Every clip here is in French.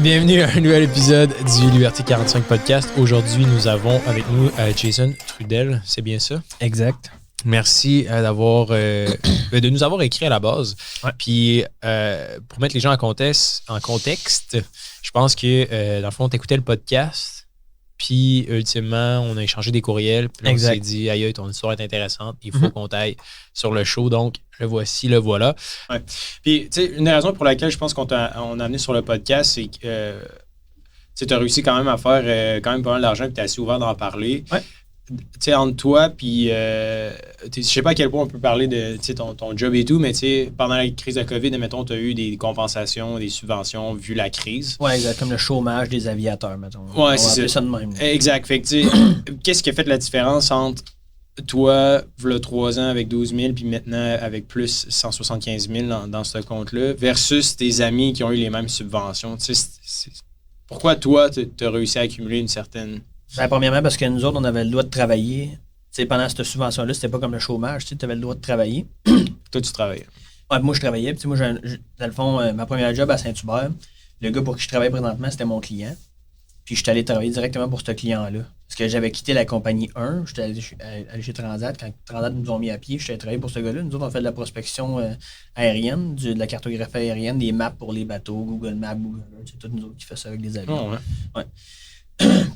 Bienvenue à un nouvel épisode du Liberté 45 Podcast. Aujourd'hui, nous avons avec nous Jason Trudel, c'est bien ça? Exact. Merci de nous avoir écrit à la base. Ouais. Puis, pour mettre les gens en contexte, je pense que, dans le fond, on écoutait le podcast, puis, ultimement, on a échangé des courriels, puis on s'est dit, aïe, ton histoire est intéressante, il faut qu'on t'aille sur le show, donc, le voici, le voilà. Ouais. Puis, tu sais, une des raisons pour laquelle je pense qu'on a amené sur le podcast, c'est que tu as réussi quand même à faire quand même pas mal d'argent, puis tu es assez ouvert d'en parler. Ouais. Tu sais, entre toi, puis je sais pas à quel point on peut parler de ton job et tout, mais tu sais, pendant la crise de COVID, admettons, tu as eu des compensations, des subventions vu la crise. Ouais, exact. Comme le chômage des aviateurs, mettons. Ouais, c'est ça de même. Exact. Fait que, tu sais, qu'est-ce qui a fait la différence entre toi, il y a 3 ans avec 12 000, puis maintenant avec plus 175 000 dans ce compte-là, versus tes amis qui ont eu les mêmes subventions? Tu sais, pourquoi toi, tu as réussi à accumuler une certaine... Ben, premièrement, parce que nous autres, on avait le droit de travailler. T'sais, pendant cette subvention-là, c'était pas comme le chômage. Tu avais le droit de travailler. Toi, tu travaillais. Ouais, moi, je travaillais. Puis, moi, dans le fond, ma première job à Saint-Hubert, le gars pour qui je travaille présentement, c'était mon client. Puis, je suis allé travailler directement pour ce client-là. Parce que j'avais quitté la compagnie 1. J'étais allé chez Transat. Quand Transat nous ont mis à pied, je suis allé travailler pour ce gars-là. Nous autres, on fait de la prospection aérienne, de la cartographie aérienne, des maps pour les bateaux, Google Maps, Google Earth. C'est tout nous autres qui fait ça avec des avions. Oh, ouais.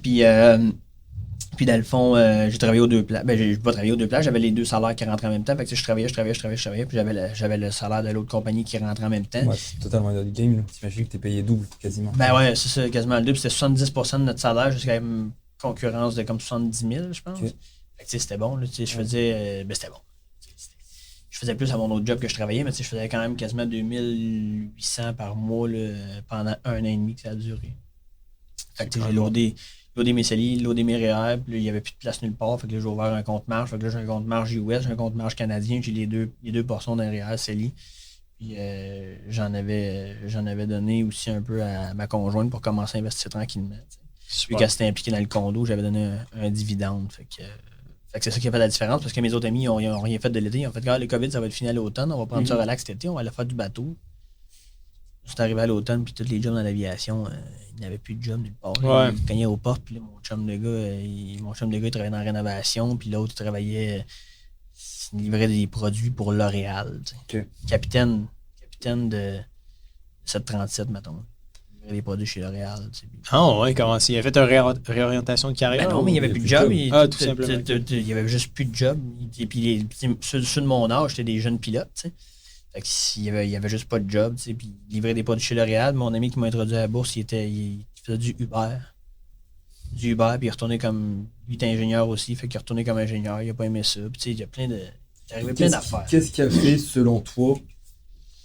Puis dans le fond, j'ai travaillé aux 2 places. Ben, j'ai pas travaillé aux 2 places, j'avais les 2 salaires qui rentraient en même temps. Fait que je travaillais, puis j'avais le salaire de l'autre compagnie qui rentrait en même temps. Ouais, c'est totalement un autre game. T'imagines que t'es payé double, quasiment. Ben ouais, c'est ça, quasiment le double. C'était 70% de notre salaire jusqu'à une concurrence de comme 70 000, je pense. Okay. Fait que c'était bon, là, je faisais... c'était bon. Je faisais plus à mon autre job que je travaillais, mais je faisais quand même quasiment 2800 par mois là, pendant 1 an et demi que ça a duré. Fait que j'ai loadé mes CELI, loadé mes REER, puis là, il n'y avait plus de place nulle part. Fait que là, j'ai ouvert un compte marge. Fait que là, j'ai un compte marge US, j'ai un compte marge canadien, j'ai les deux portions d'un REER CELI. Puis j'en avais donné aussi un peu à ma conjointe pour commencer à investir tranquillement. Puis quand c'était impliqué dans le condo, j'avais donné un dividende. Fait que c'est ça qui a fait la différence, parce que mes autres amis, ils n'ont rien fait de l'été. Ils ont fait, regarde, le COVID, ça va être fini à l'automne, on va prendre ça relax cet été, on va aller faire du bateau. C'est arrivé à l'automne, puis tous les jobs dans l'aviation, il n'y avait plus de job nulle part. Ouais. Ils cognaient aux portes, puis là, mon chum de gars, il travaillait dans la rénovation, puis l'autre, il travaillait, il livrait des produits pour L'Oréal. Okay. Capitaine de 737, mettons. Il livrait des produits chez L'Oréal. Ah ouais, comment ça? Il a fait une réorientation de carrière? Ben non, mais il n'y avait plus de job. Tout simplement. Il n'y avait juste plus de job. Et puis ceux de mon âge, c'était des jeunes pilotes, tu sais. Fait qu'il y avait juste pas de job, tu sais, puis il livrait des produits chez L'Oréal. Mon ami qui m'a introduit à la bourse, il faisait du Uber. Puis il est retourné comme... Lui, était ingénieur aussi, fait qu'il est retourné comme ingénieur, il a pas aimé ça. Puis tu sais, il y a plein d'affaires. Qu'est-ce qui a fait, selon toi,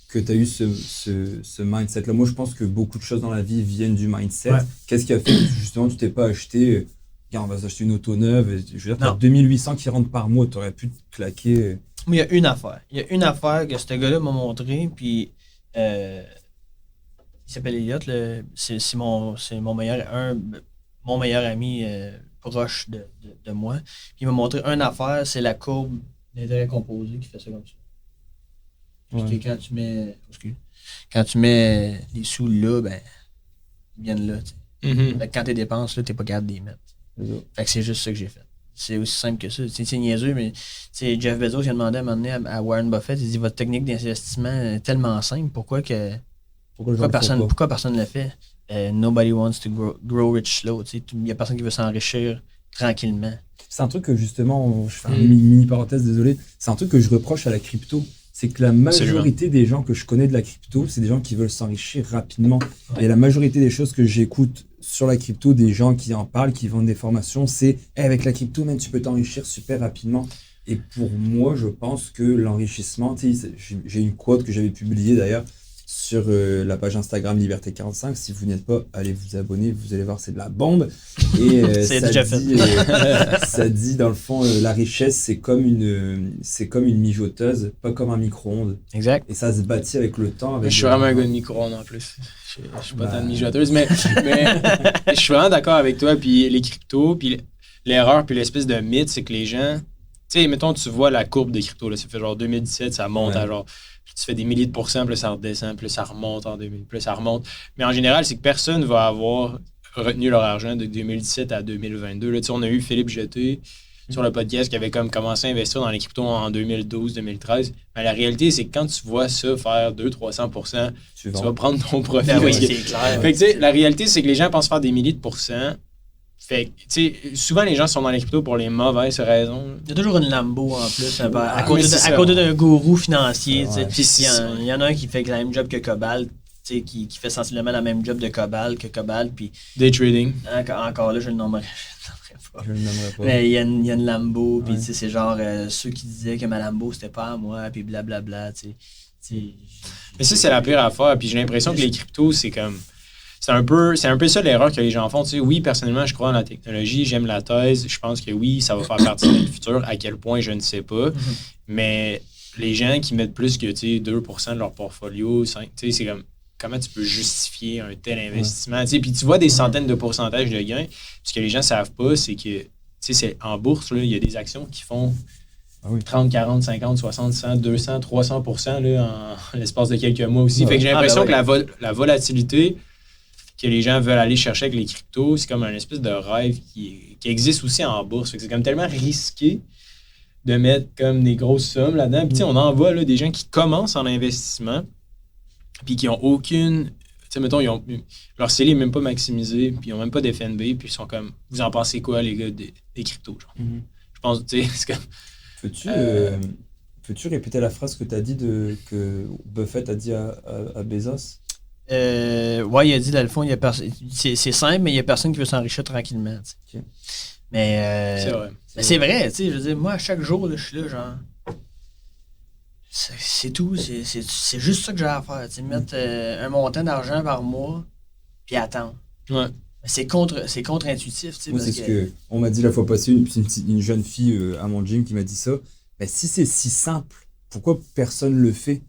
que tu as eu ce mindset-là? Moi, je pense que beaucoup de choses dans la vie viennent du mindset. Ouais. Qu'est-ce qui a fait que, justement, tu t'es pas acheté... Regarde, on va s'acheter une auto neuve. Je veux dire, t'as 2800 qui rentrent par mois, t'aurais pu te claquer... Mais il y a une affaire. Il y a une affaire que ce gars-là m'a montré, puis il s'appelle Elliot, c'est mon meilleur ami proche de moi. Puis il m'a montré une affaire, c'est la courbe d'intérêt composé qui fait ça comme ça. Ouais. Quand tu mets les sous là, ben ils viennent là. Fait que quand tes dépenses là, t'es pas capable de les mettre. Fait que c'est juste ça que j'ai fait. C'est aussi simple que ça. C'est niaiseux, mais Jeff Bezos il a demandé à un moment donné à Warren Buffett, il dit votre technique d'investissement est tellement simple, pourquoi personne ne le fait? Nobody wants to grow rich slow. Il n'y a personne qui veut s'enrichir tranquillement. C'est un truc que justement, je fais une mini parenthèse, désolé, c'est un truc que je reproche à la crypto. C'est que la majorité des gens que je connais de la crypto, c'est des gens qui veulent s'enrichir rapidement. Ouais. Et la majorité des choses que j'écoute sur la crypto, des gens qui en parlent, qui vendent des formations, c'est avec la crypto, même tu peux t'enrichir super rapidement. Et pour moi, je pense que l'enrichissement, j'ai une quote que j'avais publiée d'ailleurs sur la page Instagram Liberté 45. Si vous n'êtes pas, allez vous abonner, vous allez voir, c'est de la bombe. Et ça dit dans le fond, la richesse, c'est comme une mijoteuse, pas comme un micro-ondes. Exact. Et ça se bâtit avec le temps. Je suis vraiment un gars de micro-ondes en plus. Je suis pas tant de mijoteuse, mais je suis vraiment d'accord avec toi. Puis les cryptos, puis l'erreur, puis l'espèce de mythe, c'est que les gens... Tu sais, mettons, tu vois la courbe des cryptos, là, ça fait genre 2017, ça monte à genre... tu fais des milliers de pourcents, puis là, ça redescend, puis là, ça remonte en 2000, puis là, ça remonte. Mais en général, c'est que personne va avoir retenu leur argent de 2017 à 2022. Là, on a eu Philippe Jeté sur le podcast qui avait comme commencé à investir dans les cryptos en 2012-2013. Mais la réalité, c'est que quand tu vois ça faire 200-300%, tu vas prendre ton profit. Ben oui, c'est clair. Fait que, la réalité, c'est que les gens pensent faire des milliers de pourcents. Fait que, tu sais, souvent, les gens sont dans les cryptos pour les mauvaises raisons. Il y a toujours une Lambo en plus, à côté d'un gourou financier. Ouais. Il y en a un qui fait le même job que Cobalt, qui fait sensiblement le même job de Cobalt. Puis, Day trading. encore là, je le nommerai pas. Je le nommerai pas. Mais il y a une Lambo, puis c'est genre ceux qui disaient que ma Lambo c'était pas à moi, puis blablabla. Mais ça, c'est la pire affaire. Puis j'ai l'impression que les cryptos, c'est comme. C'est un peu ça l'erreur que les gens font. Tu sais, oui, personnellement, je crois en la technologie, j'aime la thèse. Je pense que oui, ça va faire partie du futur. À quel point, je ne sais pas. Mais les gens qui mettent plus que 2% de leur portfolio, 5, c'est comme. Comment tu peux justifier un tel investissement? Puis tu vois des centaines de pourcentages de gains. Ce que les gens ne savent pas, c'est que c'est en bourse, il y a des actions qui font 30, 40, 50, 60, 100, 200, 300% là, en l'espace de quelques mois aussi. Fait que j'ai l'impression que la volatilité que les gens veulent aller chercher avec les cryptos, c'est comme un espèce de rêve qui existe aussi en bourse. Fait que c'est comme tellement risqué de mettre comme des grosses sommes là-dedans. Puis on en voit là, des gens qui commencent en investissement puis qui n'ont aucune... Tu sais, mettons, leur CELI n'est même pas maximisé, puis ils n'ont même pas d'FNB, puis ils sont comme... Vous en pensez quoi, les gars, des cryptos, genre? Je pense, tu sais, c'est comme... Peux-tu répéter la phrase que tu as dit que Buffett a dit à Bezos? Ouais, il a dit, dans le fond, c'est simple, mais il n'y a personne qui veut s'enrichir tranquillement. Okay. Mais c'est vrai. C'est vrai, tu sais, je veux dire, moi, chaque jour, là, je suis là, genre... C'est tout, c'est juste ça que j'ai à faire, tu sais, mettre un montant d'argent par mois, puis attendre. Ouais. C'est contre-intuitif, tu sais. Moi, c'est ce que on m'a dit la fois passée, une jeune fille à mon gym qui m'a dit ça. Ben, si c'est si simple, pourquoi personne le fait?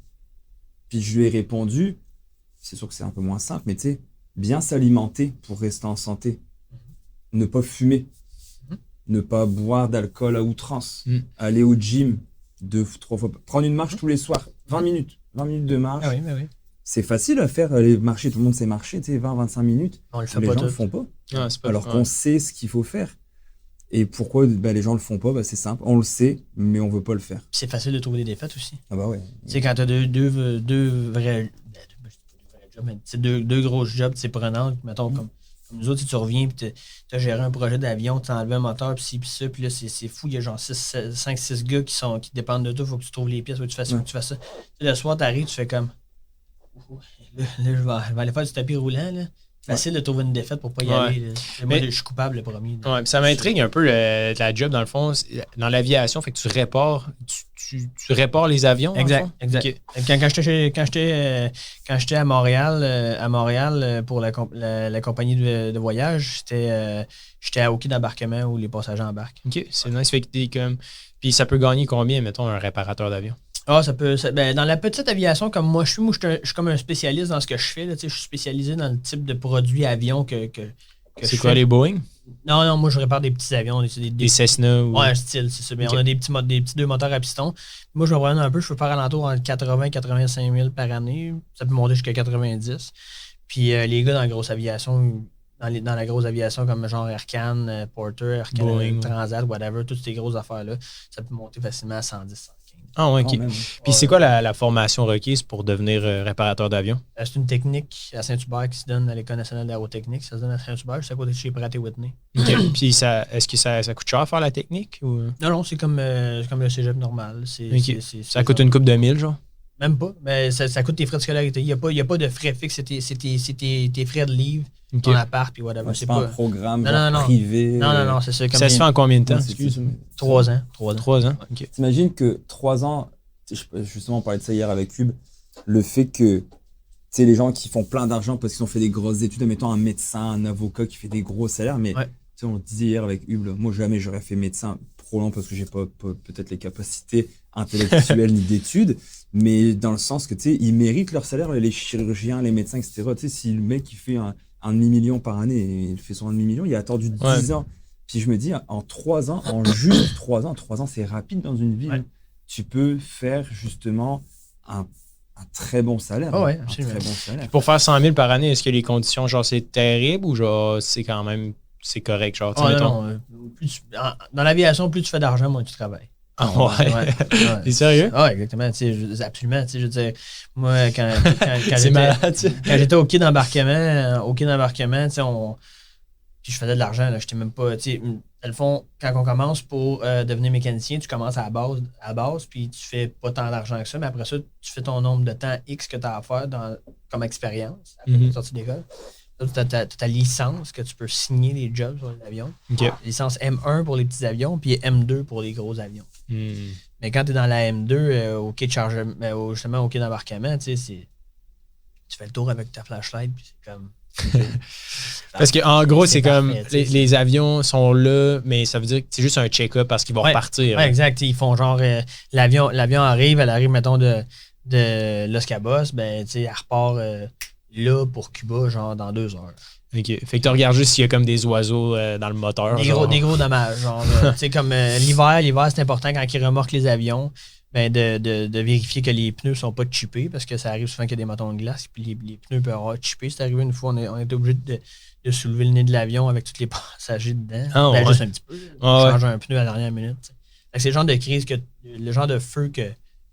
Puis je lui ai répondu, c'est sûr que c'est un peu moins simple, mais tu sais, bien s'alimenter pour rester en santé. Ne pas fumer. Ne pas boire d'alcool à outrance. Aller au gym 2-3 fois. Prendre une marche tous les soirs. 20 minutes. 20 minutes de marche. Ah oui, mais oui. C'est facile à faire, les marcher. Tout le monde sait marcher, tu sais, 20-25 minutes. On le fait les pas gens tout. le font pas. Ah, c'est pas alors qu'on sait ce qu'il faut faire. Et pourquoi les gens le font pas? C'est simple. On le sait, mais on veut pas le faire. C'est facile de trouver des défaites aussi. Ah bah ouais. Tu sais, quand t'as deux vrais jobs, c'est deux gros jobs, c'est prenant. Mettons, comme nous autres, si tu reviens et tu as géré un projet d'avion, tu as enlevé un moteur, puis ci, puis ça, puis là, c'est fou. Il y a genre 5-6 gars qui dépendent de toi. Il faut que tu trouves les pièces, faut que tu fasses ça, faut que tu fasses ça. T'sais, le soir, tu arrives, tu fais comme. Là, je vais aller faire du tapis roulant. Là. Facile de trouver une défaite pour pas y aller. Là. Moi, je suis coupable, le premier. Ouais, ça m'intrigue un peu la job, dans le fond. Dans l'aviation, fait que tu répares, tu répares les avions. Exact. Okay. Quand j'étais à Montréal, pour la compagnie de voyage, j'étais au quai d'embarquement où les passagers embarquent. OK, c'est nice. Fait que t'es comme... Puis ça peut gagner combien, mettons, un réparateur d'avion? Ah, dans la petite aviation, comme moi, je suis comme un spécialiste dans ce que je fais. Là, je suis spécialisé dans le type de produits avions que c'est quoi, les Boeing? Non, moi, je répare des petits avions. Des Cessna? Ou... Ouais, un style, c'est ça. Mais on a des petits 2 moteurs à piston. Moi, je me promène un peu. Je peux faire alentour entre 80 et 85 000 par année. Ça peut monter jusqu'à 90. Puis les gars dans la grosse aviation... Dans la grosse aviation comme genre Air Canada, Porter, Air Canada, Boeing, Transat, whatever, toutes ces grosses affaires-là, ça peut monter facilement à 110, 115. Ah ouais, OK. Puis c'est quoi la formation requise pour devenir réparateur d'avion? C'est une technique à Saint-Hubert qui se donne à l'École nationale d'aérotechnique. Ça se donne à Saint-Hubert, c'est à côté de chez Pratt & Whitney. OK. Puis est-ce que ça coûte cher à faire la technique? Ou... Non, c'est comme le cégep normal. Ça coûte une couple de 1000, genre? Même pas. Mais ça coûte tes frais de scolarité. Il n'y a pas de frais fixes. C'est tes frais de livre, ton appart, puis whatever. C'est pas un programme privé. Non, c'est ça. Ça se fait en combien de temps? 3 ans. 3 ans? OK. T'imagines que 3 ans, justement, on parlait de ça hier avec Hub, le fait que les gens qui font plein d'argent parce qu'ils ont fait des grosses études, mettons un médecin, un avocat qui fait des gros salaires, mais on le disait hier avec Hub, moi jamais j'aurais fait médecin trop long parce que j'ai pas peut-être les capacités intellectuelles ni d'études. Mais dans le sens que, ils méritent leur salaire, les chirurgiens, les médecins, etc. Si le mec, il fait un demi-million par année, et il fait son demi-million, il a attendu 10 ans. Puis je me dis, en 3 ans, en juste 3 ans, c'est rapide dans une vie. Ouais. Tu peux faire justement un très bon salaire. Ah ouais, un absolument. très bon salaire. Pour faire 100 000 par année, est-ce que les conditions, genre, c'est terrible ou genre, c'est quand même, c'est correct, genre, tu sais, mettons... non. Dans l'aviation, plus tu fais d'argent, moins tu travailles. Ah ouais? T'es sérieux? Ah, exactement. Absolument. Je veux dire, moi, quand C'est malade, quand j'étais au quai d'embarquement, puis je faisais de l'argent, là, j'étais même pas. Dans le fond, quand on commence pour devenir mécanicien, tu commences à la base, puis tu fais pas tant d'argent que ça, mais après ça, tu fais ton nombre de temps X que tu as à faire comme expérience après la sortie d'école. Tu as ta licence que tu peux signer des jobs sur les avions. Okay. Licence M1 pour les petits avions, puis M2 pour les gros avions. Mais quand tu es dans la M2, au quai de chargement, justement au quai d'embarquement, tu fais le tour avec ta flashlight, puis c'est comme. Parce qu'en gros, c'est comme parfait, les avions sont là, mais ça veut dire que c'est juste un check-up parce qu'ils vont repartir. Ouais, exact. Ils font genre l'avion arrive, mettons, de Los Cabos, ben, tu sais, elle repart là pour Cuba, genre dans 2 heures. OK. Fait que tu regardes juste s'il y a comme des oiseaux dans le moteur. Des gros dommages. Genre, tu sais, comme l'hiver, c'est important quand ils remorquent les avions, ben, de vérifier que les pneus sont pas chippés, parce que ça arrive souvent qu'il y a des motons de glace, puis les pneus peuvent avoir chippé. C'est arrivé une fois, on était obligé de soulever le nez de l'avion avec tous les passagers dedans. Ah, ouais. Juste un petit peu. Changer un pneu à la dernière minute. T'sais. C'est le genre de crise, le genre de feu que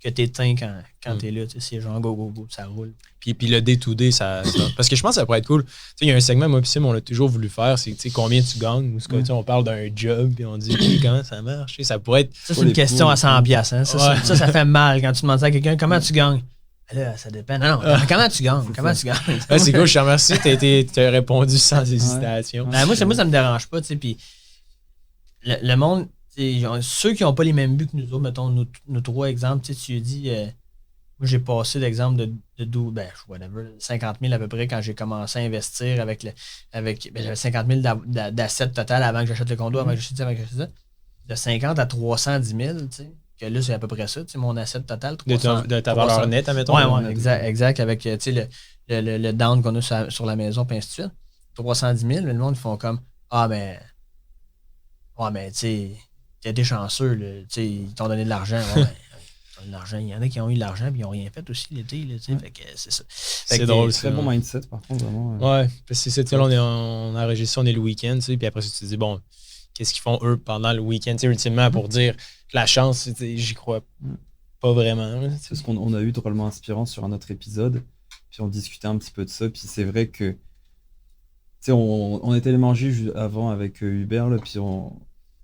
t'éteins quand t'es là. C'est genre go, ça roule. Puis le day-to-day, ça... Parce que je pense que ça pourrait être cool. Tu sais, il y a un segment, moi, puis Sim, on l'a toujours voulu faire, c'est combien tu gagnes, ou on parle d'un job, puis on dit comment ça marche. Ça pourrait être... Ça, c'est une question à 100$. Hein? Ça fait mal quand tu demandes ça à quelqu'un. Comment tu gagnes? Là, ça dépend. Non, comment tu gagnes? C'est cool, je te remercie. T'as répondu sans hésitation. Ouais. Moi, ça me dérange pas. Puis le monde, ceux qui n'ont pas les mêmes buts que nous autres, mettons, nos 3 exemples, tu lui dis... moi, j'ai passé l'exemple de 50 000 à peu près quand j'ai commencé à investir j'avais 50 000 d'assets total avant que j'achète le condo, avant que j'achète ça. De 50 à 310 000, tu sais. Que là, c'est à peu près ça, tu sais, mon asset total. 300, de ta valeur nette, admettons. Oui, exact. Avec, tu sais, le down qu'on a sur la maison, puis ainsi de suite. 310 000, mais le monde, ils font comme, mais tu sais, t'as été chanceux, là, tu sais, ils t'ont donné de l'argent. L'argent. Il y en a qui ont eu de l'argent et ils n'ont rien fait aussi l'été. Là, fait que c'est ça. C'est drôle. C'est un bon mindset, par contre, vraiment. Ouais, parce que c'est ça, on a enregistré, on est le week-end, puis après ça, tu te dis, bon, qu'est-ce qu'ils font eux pendant le week-end, ultimement, pour dire la chance, j'y crois pas vraiment. C'est ce qu'on a eu drôlement inspirant sur un autre épisode, puis on discutait un petit peu de ça, puis c'est vrai que, tu sais, on était allé manger avant avec Hubert, là, puis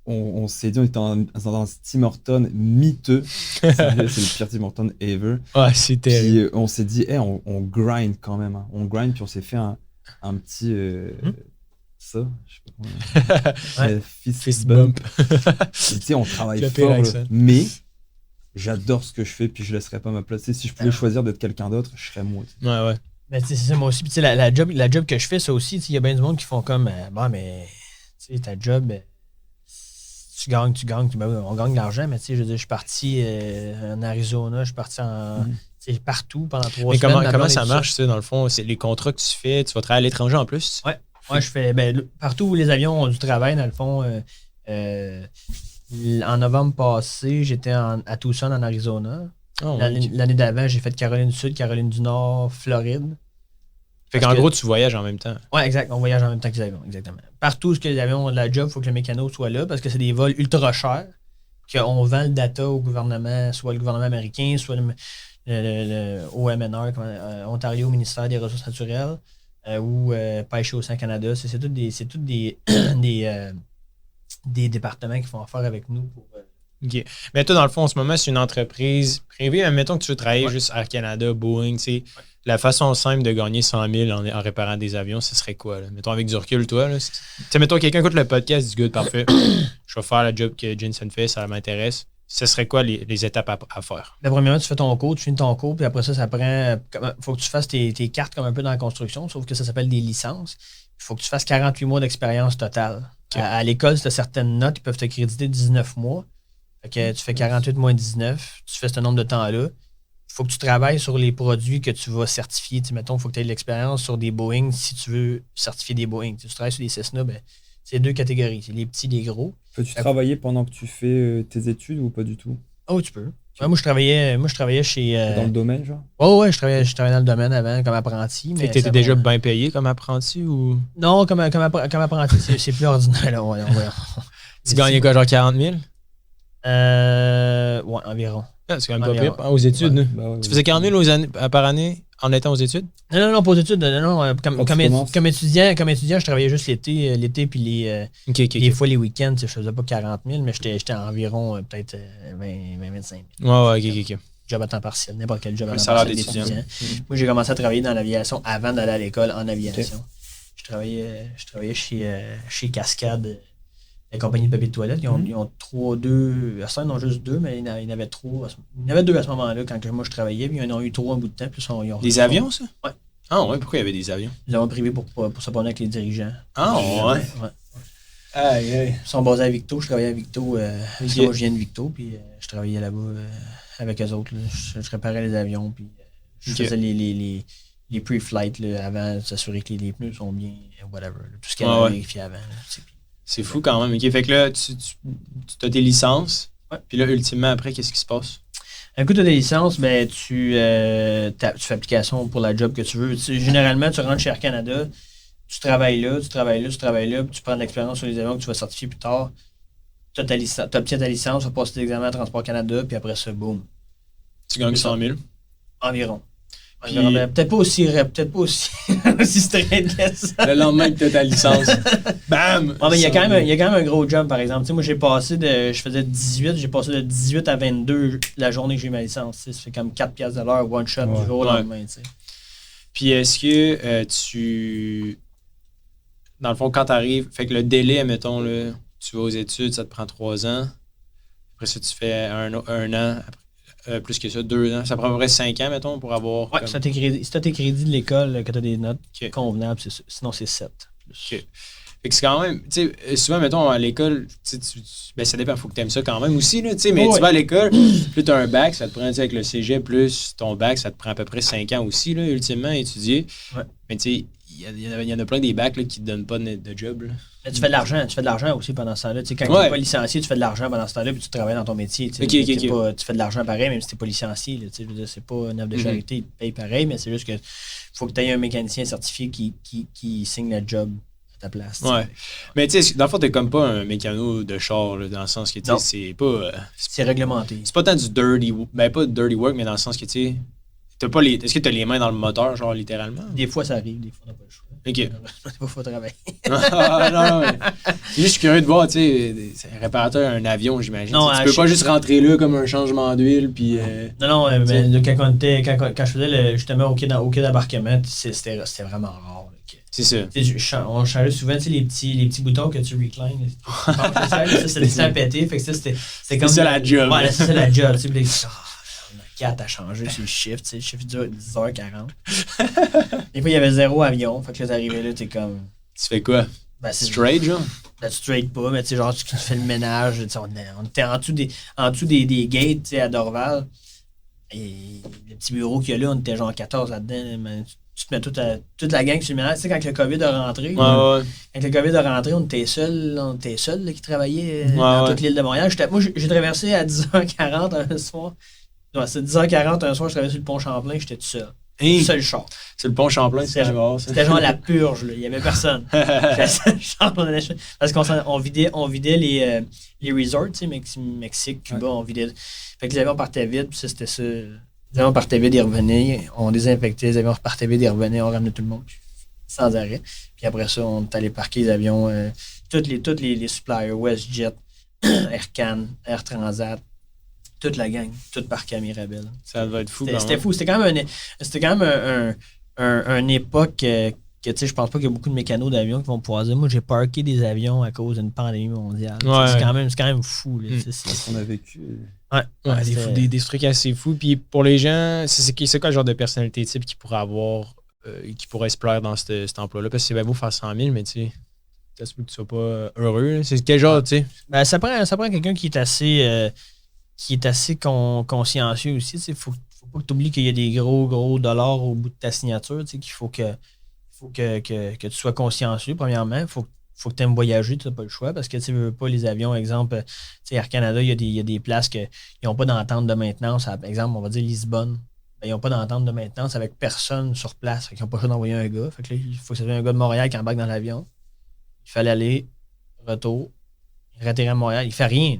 on s'est dit, on était dans un Tim Hortons miteux. C'est le pire Tim Hortons ever. Ouais, c'est terrible. Puis on s'est dit, on grind quand même. Hein. On grind, puis on s'est fait un petit... ça, je sais pas comment... fist bump. Tu sais, on travaille fort, mais j'adore ce que je fais, puis je laisserai pas ma place. Si je pouvais choisir d'être quelqu'un d'autre, je serais moi. Ouais. Ben, c'est ça, moi aussi. Puis, la job que je fais, ça aussi, il y a bien du monde qui font comme, mais, tu sais, ta job... Tu gagnes, on gagne de l'argent, mais tu sais, je veux dire, je suis parti en Arizona, je suis parti partout pendant 3 semaines. Mais comment ça marche, ça, dans le fond? C'est les contrats que tu fais, tu vas travailler à l'étranger en plus? Ouais, je fais partout où les avions ont du travail, dans le fond. En novembre passé, j'étais à Tucson, en Arizona. L'année d'avant, j'ai fait Caroline du Sud, Caroline du Nord, Floride. Fait qu'en gros, tu voyages en même temps. Oui, exact. On voyage en même temps que les avions, exactement. Partout où les avions ont de la job, il faut que le mécano soit là parce que c'est des vols ultra chers, qu'on vend le data au gouvernement, soit le gouvernement américain, soit le OMNR, Ontario, Ministère des Ressources naturelles, ou Pêche et Océan Canada. C'est tous des départements qui font affaire avec nous pour... OK. Mais toi, dans le fond, en ce moment, c'est une entreprise privée. Mettons que tu veux travailler juste Air Canada, Boeing, tu sais. La façon simple de gagner 100 000 en réparant des avions, ce serait quoi? Là? Mettons avec du recul, toi. Tu sais, mettons quelqu'un écoute le podcast, dit good, parfait. Je vais faire la job que Jensen fait, ça m'intéresse. Ce serait quoi les étapes à faire? Premièrement, tu fais ton cours, tu finis ton cours, puis après ça prend... Il faut que tu fasses tes cartes comme un peu dans la construction, sauf que ça s'appelle des licences. Il faut que tu fasses 48 mois d'expérience totale. Okay. À l'école, si tu as certaines notes, ils peuvent te créditer 19 mois. Fait que tu fais 48 moins 19, tu fais ce nombre de temps-là. Il faut que tu travailles sur les produits que tu vas certifier. Mettons, il faut que tu aies de l'expérience sur des Boeing si tu veux certifier des Boeing. Si tu travailles sur des Cessna, c'est 2 catégories. C'est les petits et les gros. Peux-tu travailler pendant que tu fais tes études ou pas du tout? Oh, tu peux. Ouais, moi, je travaillais chez. Dans le domaine, genre? Ouais, je travaillais dans le domaine avant comme apprenti. Mais tu étais déjà bien payé comme apprenti ou. Non, comme apprenti, c'est plus ordinaire. Là, ouais. Tu gagnais quoi, genre 40 000? Ouais, environ. Ah, c'est quand même pas pire. Aux études, ouais. Bah, tu faisais 40 000 par année en étant aux études? Non, pas aux études. Non, comme étudiant, je travaillais juste l'été puis des fois les week-ends, je faisais pas 40 000, mais j'étais environ peut-être 20-25 000. Ouais, ok. Job à temps partiel, n'importe quel job à temps salaire partiel d'étudiant. Moi, j'ai commencé à travailler dans l'aviation avant d'aller à l'école en aviation. Okay. Je travaillais chez Cascade, la compagnie de papier de toilette. Ils ont deux. À ça, ils en ont juste deux, mais il y en avait trois. Il y en avait deux à ce moment-là quand moi je travaillais, puis ils en ont eu trois un bout de temps. Puis des avions, ça? Ouais. Ah ouais, pourquoi il y avait des avions? Ils ont privé pour se promener avec les dirigeants. Ah ouais? Aïe. Ils sont basés à Victo. Je travaillais à Victo. Moi, je viens de Victo, puis je travaillais là-bas avec eux autres. Là. Je réparais les avions, puis je faisais les pre-flights là, avant de s'assurer que les pneus sont bien, whatever. Là. Tout ce qu'il y avait vérifié avant. Là, c'est fou quand même. OK, fait que là, tu as tes licences. Ouais. Puis là, ultimement, après, qu'est-ce qui se passe? Un coup, tu as des licences, ben, tu fais application pour la job que tu veux. Généralement, tu rentres chez Air Canada, tu travailles là, puis tu prends de l'expérience sur les avions que tu vas certifier plus tard. Tu obtiens ta licence, tu vas passer l'examen à Transport Canada, puis après ça, boum. Tu gagnes 100 000? Environ. Puis, peut-être pas aussi aussi straight que ça. Le lendemain que tu as ta licence. Bam! Il y a quand même un gros jump, par exemple. Moi, je faisais 18, j'ai passé de 18 à 22 la journée que j'ai eu ma licence. Ça fait comme 4 piastres de l'heure, one shot du jour au lendemain. T'sais. Puis est-ce que tu... Dans le fond, quand tu arrives, fait que le délai, mettons, là, tu vas aux études, ça te prend 3 ans. Après ça, tu fais un an, après. Plus que ça, 2 ans. Ça prend à peu près 5 ans, mettons, pour avoir... Oui, si tu as tes crédits de l'école, que tu as des notes convenables, sinon c'est 7. Okay. Fait que c'est quand même... Tu sais, souvent, mettons, à l'école, ben, ça dépend, il faut que tu aimes ça quand même aussi, là, tu sais, mais tu vas à l'école, plus tu as un bac, ça te prend, avec le cégep, plus ton bac, ça te prend à peu près 5 ans aussi, là, ultimement, à étudier. Ouais. Mais tu sais, il y en a plein des bacs là, qui ne te donnent pas de job. Là. Mais tu fais de l'argent aussi pendant ce temps-là. Quand tu n'es pas licencié, tu fais de l'argent pendant ce temps-là puis tu travailles dans ton métier. Tu fais de l'argent pareil, même si tu n'es pas licencié. Là, c'est pas une œuvre de charité, ils te payent pareil, mais c'est juste que faut que tu aies un mécanicien certifié qui signe le job à ta place. Ouais. Mais tu sais, dans le fond, tu n'es comme pas un mécano de char, là, dans le sens que c'est pas. C'est réglementé. C'est pas tant du dirty. Ben, pas dirty work, mais dans le sens que tu sais. Est-ce que tu as les mains dans le moteur, genre littéralement? Des fois, ça arrive, des fois, on n'a pas le choix. OK. Des fois, il faut travailler. non. C'est juste, je suis curieux de voir, tu sais, c'est un réparateur un avion, j'imagine. Tu peux pas juste rentrer là comme un changement d'huile, puis... Non, mais quand je faisais justement au quai d'embarquement, c'était vraiment rare. C'est ça. On changeait souvent les petits boutons que tu reclines. Ça, c'était à péter. Fait que ça, c'était comme... C'est la job. Ouais, c'est la job. On a 4 à changer sur le shift. Le shift dure 10h40. Des fois, il y avait 0 avion. Fait que là, t'arrivais là, t'es comme... Tu fais quoi? Straight, genre? Straight pas, mais tu sais, genre, tu fais le ménage. On était en dessous des gates, à Dorval. Et le petit bureau qu'il y a là, on était genre 14 là-dedans. Mais tu te mets toute la gang sur le ménage. Tu sais, quand le COVID a rentré, quand le COVID a rentré, on était seuls là, qui travaillaient dans toute l'île de Montréal. Moi, j'ai traversé à 10h40 un soir. Ouais, c'est 10h40 un soir, je traversais le pont Champlain, j'étais tout seul. Seul char. C'est le pont Champlain, c'était genre ça. C'était genre la purge, là. Il n'y avait personne. Parce qu'on vidait les resorts, tu sais, Mexique, Cuba, on vidait. Fait que les avions partaient vite, puis ça, c'était ça. Les avions partaient vite, ils revenaient, on désinfectait, les avions repartaient vite, ils revenaient, on ramenait tout le monde, sans arrêt. Puis après ça, on est allé parquer les avions, tous les suppliers, WestJet, Air Can, Air Transat, toute la gang, toute parquée à Mirabel. Ça doit être fou. C'était fou. C'était quand même une époque que tu sais, je pense pas qu'il y a beaucoup de mécanos d'avions qui vont pouvoir dire moi j'ai parké des avions à cause d'une pandémie mondiale. Ouais. C'est quand même fou. Là, c'est ce qu'on a vécu. Des trucs assez fous. Puis pour les gens, c'est quoi le genre de personnalité type qui pourrait avoir, qui pourrait se plaire dans cet emploi-là? Parce que c'est bien beau faire 100 000, mais tu sais, ça se peut que tu sois pas heureux. Là. C'est quel genre, tu sais? Ben, ça prend quelqu'un qui est assez consciencieux aussi. Il faut pas que tu oublies qu'il y a des gros dollars au bout de ta signature. Qu'il faut que tu sois consciencieux, premièrement. Il faut faut que tu aimes voyager, tu n'as pas le choix parce que tu veux pas les avions, exemple, Air Canada, il y a des places qui n'ont pas d'entente de maintenance. Par exemple, on va dire Lisbonne. Ben, ils n'ont pas d'entente de maintenance avec personne sur place. Ils n'ont pas le choix d'envoyer un gars. Fait que là, il faut que ça soit un gars de Montréal qui embarque dans l'avion. Il fallait aller, retour. Il atterrit à Montréal. Il fait rien.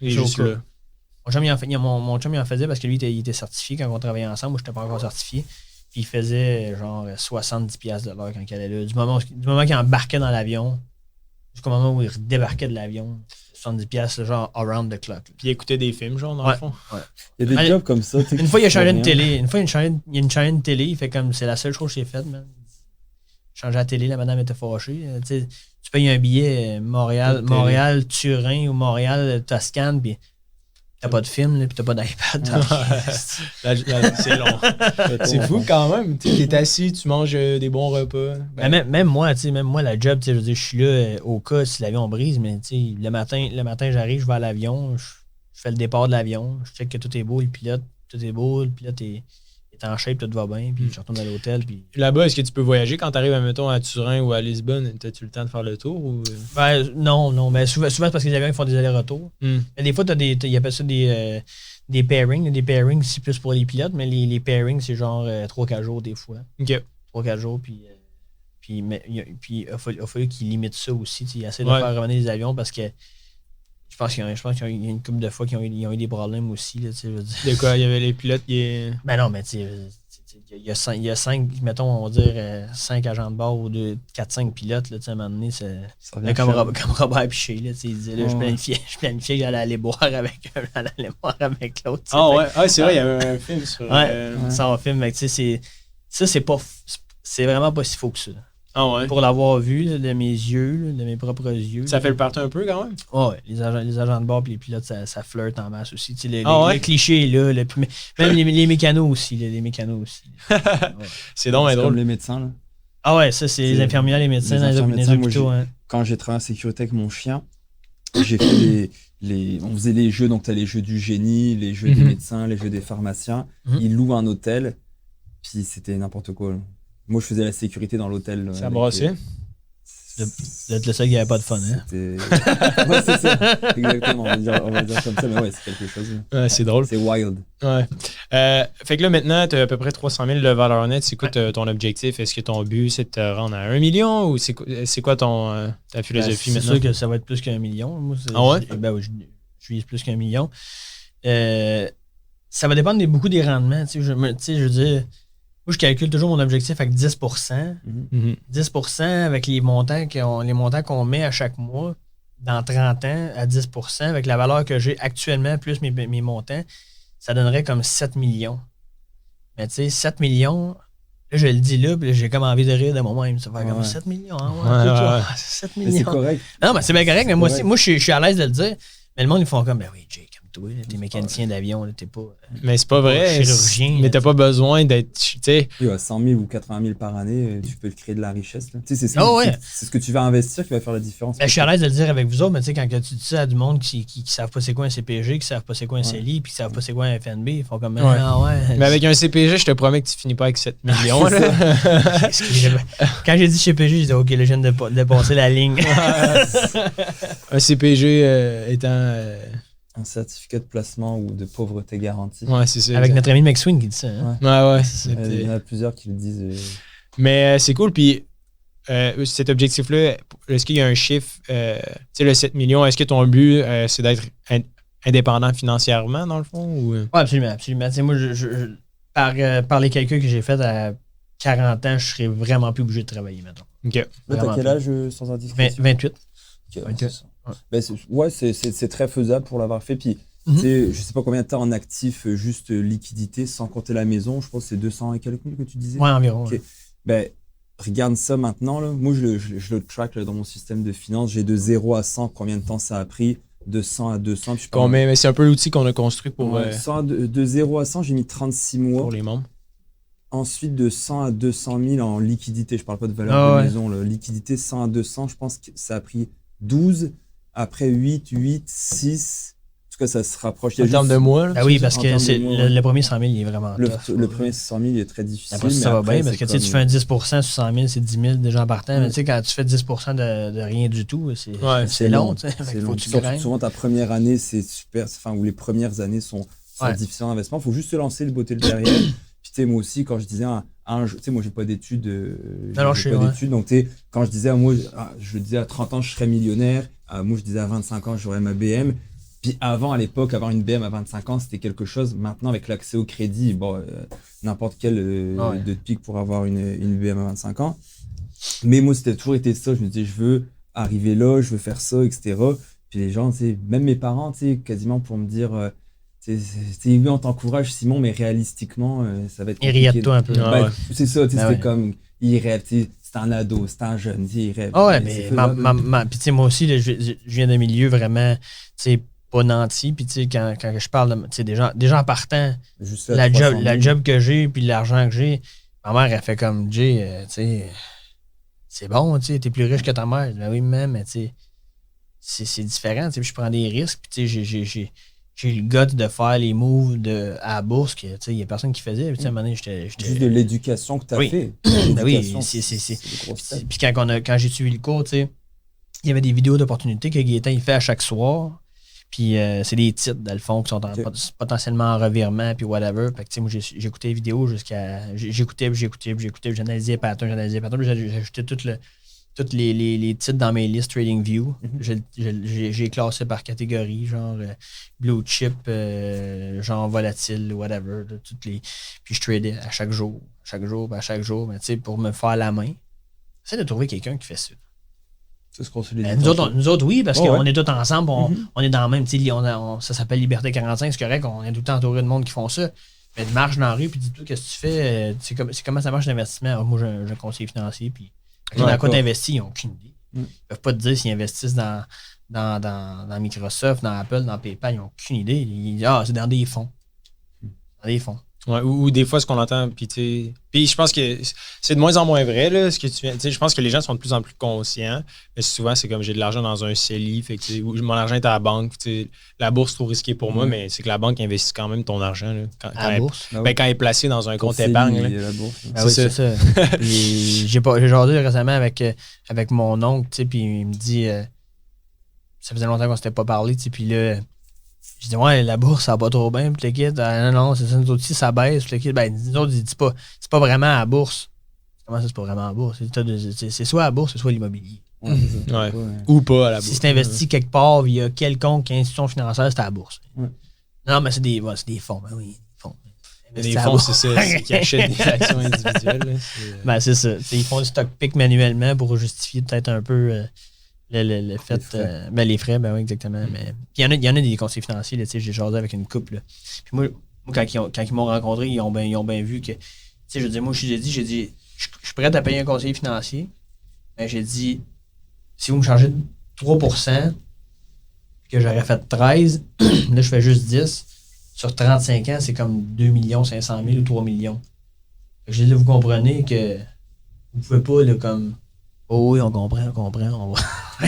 Il est juste là. Mon chum, il en faisait parce que lui, il était certifié quand on travaillait ensemble. Moi, je n'étais pas encore certifié. Puis il faisait genre 70$ de l'heure quand il allait là. Du moment qu'il embarquait dans l'avion jusqu'au moment où il débarquait de l'avion, 70$, genre around the clock. Puis il écoutait des films, genre, dans le fond. Ouais. Il y a des jobs comme ça. Une fois, il a changé une télé. Une fois, il y a une chaîne de télé. Il fait comme c'est la seule chose que j'ai faite, man. Changer la télé, la madame était fâchée. Tu payes un billet Montréal-Turin ou Montréal-Toscane, puis t'as pas de film, puis t'as pas d'iPad. C'est long. C'est fou quand même. Tu es assis, tu manges des bons repas. Même moi, la job, je veux dire, je suis là au cas si l'avion brise, mais le matin, j'arrive, je vais à l'avion, je fais le départ de l'avion, je check que tout est beau, le pilote est en shape, tout va bien, puis je retourne à l'hôtel. Puis... Là-bas, est-ce que tu peux voyager quand tu arrives, mettons, à Turin ou à Lisbonne? As-tu le temps de faire le tour? Ou... Ben, non. Mais souvent c'est parce que les avions ils font des allers-retours. Mais des fois, ils appellent ça des pairings. Des pairings, c'est plus pour les pilotes, mais les pairings, c'est genre 3-4 jours des fois. OK. 3-4 jours, puis il a fallu qu'ils limitent ça aussi. Ils essaient de faire revenir les avions parce que je pense qu'il y a une couple de fois qu'ils ont eu des problèmes aussi. Là, je veux dire. De quoi? Il y avait les pilotes qui... Ben non, mais tu sais, il y a 5, mettons, on va dire 5 agents de bord ou 4-5 pilotes. Là, à un moment donné, c'est comme Robert Piché. Là, il disait, là, je planifiais que j'allais aller boire avec l'autre. Ah ouais, c'est vrai, il y avait un film sur... c'est un film. Mais tu sais, c'est vraiment pas si faux que ça. Ah ouais. Pour l'avoir vu là, de mes yeux, là, de mes propres yeux. Ça fait le party un peu quand même? Ouais, les agents de bord et les pilotes, ça flirte en masse aussi. Les clichés, là, même les mécanos aussi. C'est donc drôle. Comme les médecins. Là. Ah ouais, ça, c'est les infirmières, les médecins dans les hôpitaux. Quand j'ai travaillé en sécurité avec mon chien, j'ai fait on faisait les jeux, donc tu as les jeux du génie, les jeux des médecins, les jeux des pharmaciens. Ils louent un hôtel, puis c'était n'importe quoi. Là. Moi, je faisais la sécurité dans l'hôtel. Ça brossait. Vous êtes le seul qui n'avait pas de fun, hein? Ouais, c'est ça. Exactement. On va dire comme ça, mais ouais, c'est quelque chose. Ouais, c'est drôle. C'est wild. Ouais. Fait que là, maintenant, tu as à peu près 300 000 de valeur nette. C'est quoi ton objectif? Est-ce que ton but, c'est de te rendre à 1 million ou c'est quoi ta philosophie maintenant? C'est sûr que ça va être plus qu'un million. Moi, je vise plus qu'un million. Ça va dépendre beaucoup des rendements. Je veux dire... Moi, je calcule toujours mon objectif avec 10%. 10% avec les montants qu'on met à chaque mois dans 30 ans à 10%, avec la valeur que j'ai actuellement plus mes montants, ça donnerait comme 7 millions. Mais tu sais, 7 millions, là, je le dis là, puis j'ai comme envie de rire de moi-même. Ça fait comme 7 millions. 7 millions. Mais c'est correct. Non, mais c'est bien correct, mais moi, je suis à l'aise de le dire. Mais le monde, ils font comme, ben oui, Jake. Toi, t'es mécanicien d'avion, t'es pas. Mais c'est pas vrai. Chirurgien. Mais t'as pas besoin d'être. Tu sais. À 100 000 ou 80 000 par année, tu peux te créer de la richesse. Là. C'est ce que tu vas investir qui va faire la différence. Ben, je suis à l'aise de le dire avec vous autres, mais tu sais, quand tu dis ça à du monde qui savent pas c'est quoi un CPG, qui savent pas c'est quoi un CELI, puis qui savent pas c'est quoi un FNB, ils font comme. Mais avec un CPG, je te promets que tu finis pas avec 7 millions. Quand j'ai dit CPG, j'ai dit, OK, là, je viens de dépasser la ligne. Un CPG étant. Un certificat de placement ou de pauvreté garantie. Ouais, c'est ça. Avec notre ami McSween qui dit ça. Hein? Ouais. Il y en a plusieurs qui le disent. Mais c'est cool. Puis cet objectif-là, est-ce qu'il y a un chiffre, tu sais, le 7 millions, est-ce que ton but, c'est d'être indépendant financièrement, dans le fond? Ou... Oui, absolument. T'sais, moi, par les calculs que j'ai faits à 40 ans, je serais vraiment plus obligé de travailler maintenant. OK. Là, t'as quel âge sans indiscrétion? 28. Okay, c'est très faisable pour l'avoir fait. Puis, je sais pas combien de temps en actif, juste liquidité, sans compter la maison. Je pense que c'est 200 et quelques mille que tu disais. Ouais, environ. Okay. Regarde ça maintenant. Là. Moi, je le track là, dans mon système de finance. J'ai de 0 à 100 combien de temps ça a pris. De 100 à 200. Mais c'est un peu l'outil qu'on a construit pour... de 0 à 100, j'ai mis 36 mois. Pour les membres. Ensuite, de 100 à 200 000 en liquidité. Je parle pas de valeur de maison. Là. Liquidité 100 à 200, je pense que ça a pris 12. Après 8, 6, tout cas, ça se rapproche. En termes de mois, là, Ah oui, parce que le premier 100 000, il est vraiment le premier 100 000 il est très difficile. Après, ça va bien, parce que tu fais un 10 sur 100 000, c'est 10 000 déjà en partant. Mais tu sais, quand tu fais 10 de rien du tout, c'est long. Faut que tu gagnes. Souvent, ta première année, c'est super. Enfin, ou les premières années sont difficiles en investissement. Il faut juste se lancer, le botter le derrière. Puis, tu sais, moi aussi, quand je disais tu sais, moi, j'ai pas d'études. Donc, tu sais, quand je disais, moi, je disais à 30 ans, je serais millionnaire. Moi, je disais à 25 ans, j'aurais ma BM. Puis avant, à l'époque, avoir une BM à 25 ans, c'était quelque chose. Maintenant, avec l'accès au crédit, n'importe quel de pique pour avoir une BM à 25 ans. Mais moi, c'était toujours été ça. Je me disais, je veux arriver là, je veux faire ça, etc. Puis les gens, même mes parents, quasiment pour me dire, oui, on t'encourage, Simon, mais réalistiquement, ça va être compliqué. Il riait de toi un peu. C'est ça, c'était comme, il rêve, c'est un ado, c'est un jeune, il rêve. Ah ouais, mais puis tu sais, moi aussi, là, je viens d'un milieu vraiment, tu sais, pas nanti. Puis tu sais, quand je parle de, des gens en partant, la job que j'ai, puis l'argent que j'ai, ma mère, elle fait comme, Jay, tu sais, c'est bon, tu sais, t'es plus riche que ta mère. Ben oui, même, mais tu sais, c'est différent, tu sais, je prends des risques, puis tu sais, j'ai eu le goût de faire les moves à la bourse, que tu sais, il n'y a personne qui faisait. Puis, à un moment donné, j'étais... Juste de l'éducation que tu as fait. Oui, c'est... Puis quand j'ai suivi le cours, tu sais, il y avait des vidéos d'opportunités que Gaétan, il fait à chaque soir. Puis c'est des titres, dans le fond, qui sont potentiellement en revirement, puis whatever. Fait que, tu sais, moi, j'écoutais les vidéos jusqu'à... J'écoutais, j'analysais les patterns, j'ajoutais tous les titres dans mes listes TradingView. J'ai classé par catégorie, genre blue chip, genre volatile, whatever. Puis je tradais à chaque jour, mais tu sais, pour me faire la main. J'essaie de trouver quelqu'un qui fait ça. C'est ce qu'on se dit. Nous autres, oui, parce qu'on est tous ensemble, on est dans le même, tu sais, ça s'appelle Liberté 45, c'est correct, on est tout le temps entouré de monde qui font ça. Mais de marche dans la rue, puis dis-toi, qu'est-ce que tu fais? C'est comment ça marche l'investissement? Alors, moi, j'ai un conseiller financier, puis dans quoi tu investis, ils n'ont aucune idée. Ils ne peuvent pas te dire s'ils investissent dans Microsoft, dans Apple, dans PayPal, ils n'ont aucune idée. Ils disent, c'est dans des fonds. Dans des fonds. Ouais, ou des fois, ce qu'on entend, puis je pense que c'est de moins en moins vrai, là, ce que tu viens. Je pense que les gens sont de plus en plus conscients, mais souvent, c'est comme j'ai de l'argent dans un CELI, fait que mon argent est à la banque. La bourse, c'est trop risqué pour moi, mais c'est que la banque investit quand même ton argent. Là, quand elle est placée dans un compte épargne. La bourse. C'est ça. J'ai jasé récemment avec mon oncle, puis il me dit, ça faisait longtemps qu'on s'était pas parlé, puis là, je dis, ouais, la bourse, ça va pas trop bien, puis le kid, non, c'est ça, nous autres aussi, ça baisse, puis le kid, nous autres, ils disent pas, c'est pas vraiment à la bourse. Comment ça, c'est pas vraiment à la bourse? C'est soit à la bourse, soit l'immobilier. Ou pas à la bourse. Si c'est investi quelque part via quelconque institution financière, c'est à la bourse. Non, mais c'est des fonds, ben oui, des fonds, c'est ça, c'est qui achètent des actions individuelles. C'est ça. Ils font du stock pick manuellement pour justifier peut-être un peu le fait. Les frais, ben oui, exactement. Mais il y en a des conseillers financiers, là, j'ai jasé avec une couple. Puis moi quand ils m'ont rencontré, ils ont bien vu que. Je veux dire, moi, j'ai dit, je suis prêt à payer un conseiller financier. Mais j'ai dit, si vous me chargez 3%, que j'aurais fait 13, là, je fais juste 10. Sur 35 ans, c'est comme 2 500 000 ou 3 millions. J'ai dit, vous comprenez que vous pouvez pas, là, comme... Oh oui, on comprend, on va...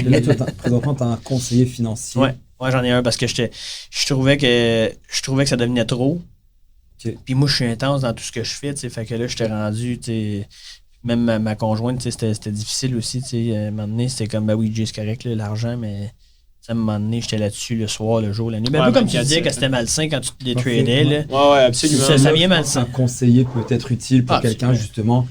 Là, toi, présentement, tu as un conseiller financier. Ouais, j'en ai un parce que je trouvais que ça devenait trop. Okay. Puis moi, je suis intense dans tout ce que je fais, fait que là, j'étais rendu, même ma conjointe, c'était difficile aussi, à un moment donné, c'était comme, oui, c'est correct, là, l'argent, mais... À un moment donné, j'étais là-dessus le soir, le jour, la nuit. Un peu comme tu disais que c'était malsain quand tu te les tradais. Ouais, absolument. Ça vient malsain. Un conseiller peut être utile pour quelqu'un, justement,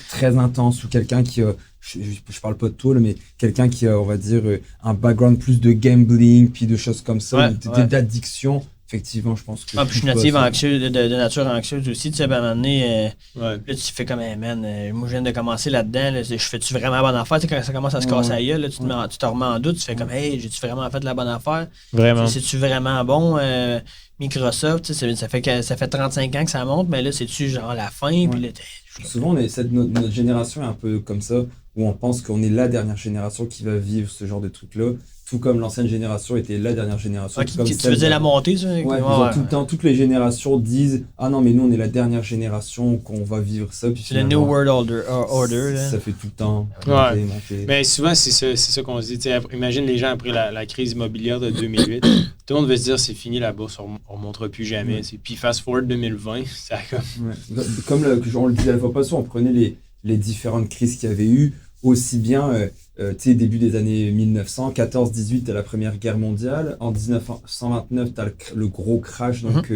très intense ou quelqu'un qui... je parle pas de toi, mais quelqu'un qui a, on va dire, un background plus de gambling, puis de choses comme ça, d'addiction. Effectivement, je pense que... puis je suis de nature anxieuse aussi. Tu sais, à un moment donné, là, tu fais comme, man, moi, je viens de commencer là-dedans. Là, je fais-tu vraiment la bonne affaire? Tu sais, quand ça commence à se casser la gueule, là, tu te remets en doute. Tu fais comme, hey, j'ai-tu vraiment fait la bonne affaire? Vraiment. C'est-tu vraiment bon? Microsoft, tu sais, ça fait 35 ans que ça monte, mais là, c'est-tu genre la fin? Puis là, souvent, notre génération est un peu comme ça, où on pense qu'on est la dernière génération qui va vivre ce genre de truc-là. tout comme l'ancienne génération était la dernière génération. Comme tu faisais la montée, ça? Ouais, tout le temps, toutes les générations disent « Ah non, mais nous, on est la dernière génération, qu'on va vivre ça. » C'est le New World Order. Ça fait tout le temps monter. Mais souvent, c'est ça qu'on se dit. Imagine les gens après la crise immobilière de 2008. Tout le monde veut se dire « C'est fini la bourse, on ne remontera plus jamais. » Puis fast forward 2020, ça comme on le disait à la fois passée, on prenait les différentes crises qu'il y avait eu, aussi bien début des années 1900, 14-18, t'as la Première Guerre mondiale, en 1929, t'as le gros crash, donc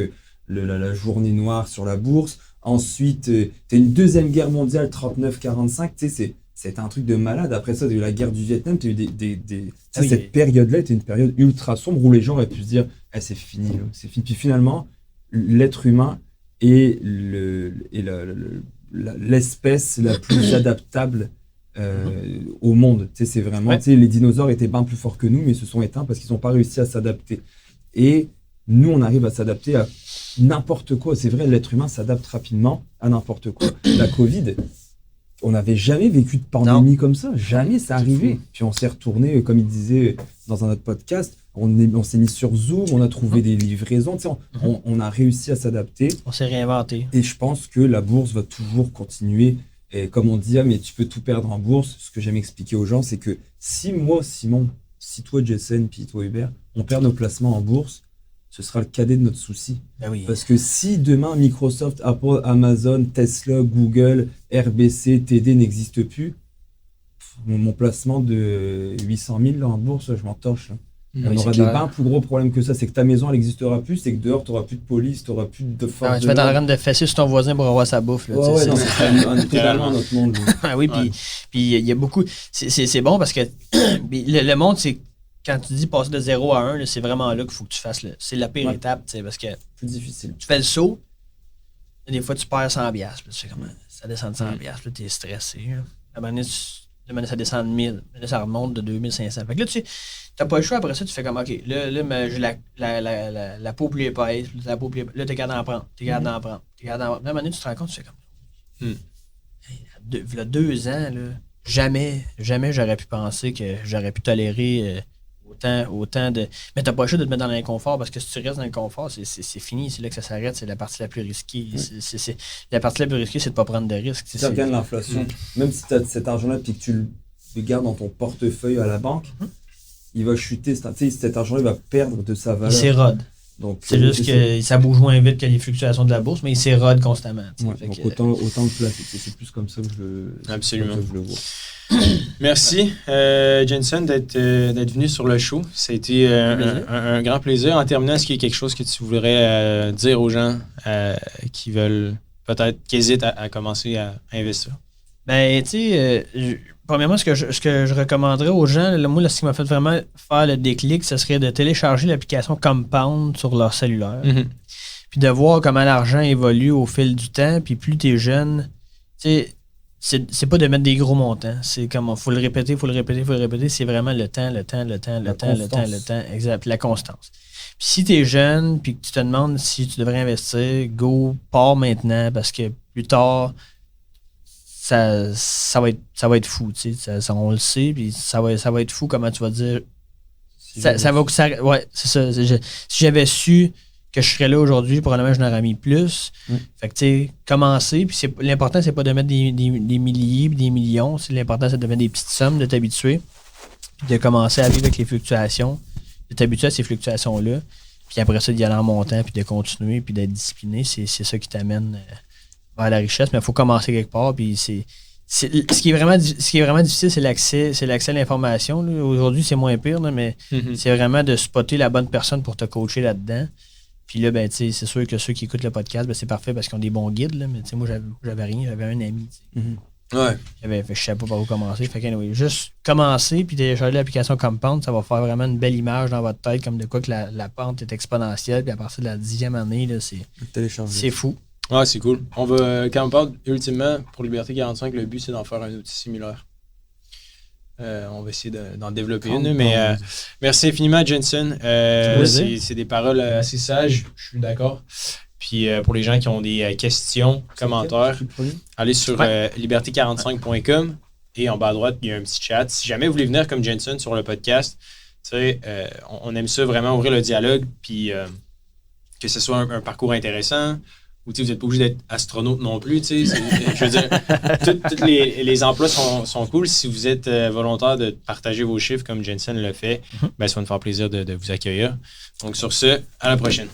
la journée noire sur la bourse, ensuite t'as une Deuxième Guerre mondiale, 39-45, c'était un truc de malade. Après ça, t'as eu la guerre du Vietnam, t'as eu cette période-là était une période ultra sombre où les gens auraient pu se dire c'est fini, c'est fini. Puis finalement, l'être humain est l'espèce la plus adaptable au monde. C'est vraiment, les dinosaures étaient bien plus forts que nous, mais ils se sont éteints parce qu'ils n'ont pas réussi à s'adapter. Et nous, on arrive à s'adapter à n'importe quoi. C'est vrai, l'être humain s'adapte rapidement à n'importe quoi. La Covid, on n'avait jamais vécu de pandémie comme ça. Jamais, c'est arrivé. Puis on s'est retourné, comme il disait dans un autre podcast, on s'est mis sur Zoom, on a trouvé des livraisons, on a réussi à s'adapter. On s'est réinventé. Et je pense que la bourse va toujours continuer. Et comme on dit, mais tu peux tout perdre en bourse. Ce que j'aime expliquer aux gens, c'est que si moi, Simon, si toi, Jason, puis toi, Hubert, on perd nos placements en bourse, ce sera le cadet de notre souci. Ben oui. Parce que si demain, Microsoft, Apple, Amazon, Tesla, Google, RBC, TD n'existent plus, mon placement de 800 000 là, en bourse, je m'en torche. Là. On aura des bien plus gros problèmes que ça. C'est que ta maison, elle n'existera plus. C'est que dehors, tu n'auras plus de police, tu n'auras plus de force. Tu vas être en train de fesser sur ton voisin pour avoir sa bouffe. Là, c'est totalement notre monde. Oui, puis il y a beaucoup. C'est bon parce que le monde, c'est quand tu dis passer de 0 à 1, c'est vraiment là qu'il faut que tu fasses. C'est la pire étape, parce que plus difficile. Tu fais le saut, des fois, tu perds 100$. Tu fais comment ça descend de 100$, tu es stressé. À un moment donné, ça descend de 1000. Là, ça remonte de 2500. Fait que là, tu n'as pas le choix. Après ça, tu fais comme, OK, là j'ai la peau plus épaisse. Là, t'es capable d'en prendre. T'es capable d'en prendre. Là, à un moment donné, tu te rends compte, tu fais comme... Il y a 2 ans, là, jamais j'aurais pu penser que j'aurais pu tolérer autant de... Mais t'as pas le choix de te mettre dans l'inconfort parce que si tu restes dans l'inconfort, c'est fini. C'est là que ça s'arrête. C'est la partie la plus risquée. La partie la plus risquée, c'est de ne pas prendre de risques. Si tu regardes l'inflation, même si tu as cet argent-là et que tu le gardes dans ton portefeuille à la banque, il va chuter. Cet argent-là va perdre de sa valeur. Il s'érode. C'est juste que ça bouge moins vite que les fluctuations de la bourse, mais il s'érode constamment. Donc autant le placer. C'est plus comme ça que je le vois. Merci, Jensen, d'être venu sur le show. Ça a été un grand plaisir. En terminant, est-ce qu'il y a quelque chose que tu voudrais dire aux gens qui veulent peut-être, qui hésitent à commencer à investir? Ben, tu sais, premièrement, ce que je recommanderais aux gens, moi, ce qui m'a fait vraiment faire le déclic, ce serait de télécharger l'application Compound sur leur cellulaire. Puis de voir comment l'argent évolue au fil du temps. Puis plus tu es jeune, tu sais, c'est pas de mettre des gros montants. C'est comme, faut le répéter. C'est vraiment le temps. Exact. La constance. Puis si tu es jeune, puis que tu te demandes si tu devrais investir, pars maintenant, parce que plus tard, ça va être fou, tu sais, ça, on le sait, puis ça va être fou, comment tu vas dire. Ouais, c'est ça. Si j'avais su que je serais là aujourd'hui, probablement je n'aurais mis plus. Fait que, tu sais, commencer, puis l'important, c'est pas de mettre des milliers, des millions. L'important, c'est de mettre des petites sommes, de t'habituer, puis de commencer à vivre avec les fluctuations, de t'habituer à ces fluctuations-là, puis après ça, d'y aller en montant, puis de continuer, puis d'être discipliné. C'est ça qui t'amène vers la richesse, mais il faut commencer quelque part, puis ce qui est vraiment difficile, c'est l'accès à l'information. Là. Aujourd'hui, c'est moins pire, là, mais c'est vraiment de spotter la bonne personne pour te coacher là-dedans. Puis là, ben, c'est sûr que ceux qui écoutent le podcast, ben, c'est parfait parce qu'ils ont des bons guides, là, mais moi, j'avais rien, j'avais un ami. Ouais. Je savais pas par où commencer. Fait que, anyway, juste commencer puis télécharger l'application Compound, ça va faire vraiment une belle image dans votre tête, comme de quoi que la pente est exponentielle, puis à partir de la 10e année, là, c'est fou. Ah, c'est cool. Quand on parle ultimement pour Liberté 45, le but c'est d'en faire un outil similaire. On va essayer d'en développer une, mais merci infiniment, Jensen. C'est des paroles assez sages, je suis d'accord. Puis pour les gens qui ont des questions, commentaires, allez sur liberté45.com et en bas à droite, il y a un petit chat. Si jamais vous voulez venir comme Jensen sur le podcast, On aime ça vraiment ouvrir le dialogue, puis que ce soit un parcours intéressant, ou vous n'êtes pas obligé d'être astronaute non plus. Je veux dire, tous les emplois sont cool. Si vous êtes volontaire de partager vos chiffres comme Jensen le fait, ça va nous faire plaisir de vous accueillir. Donc sur ce, à la prochaine.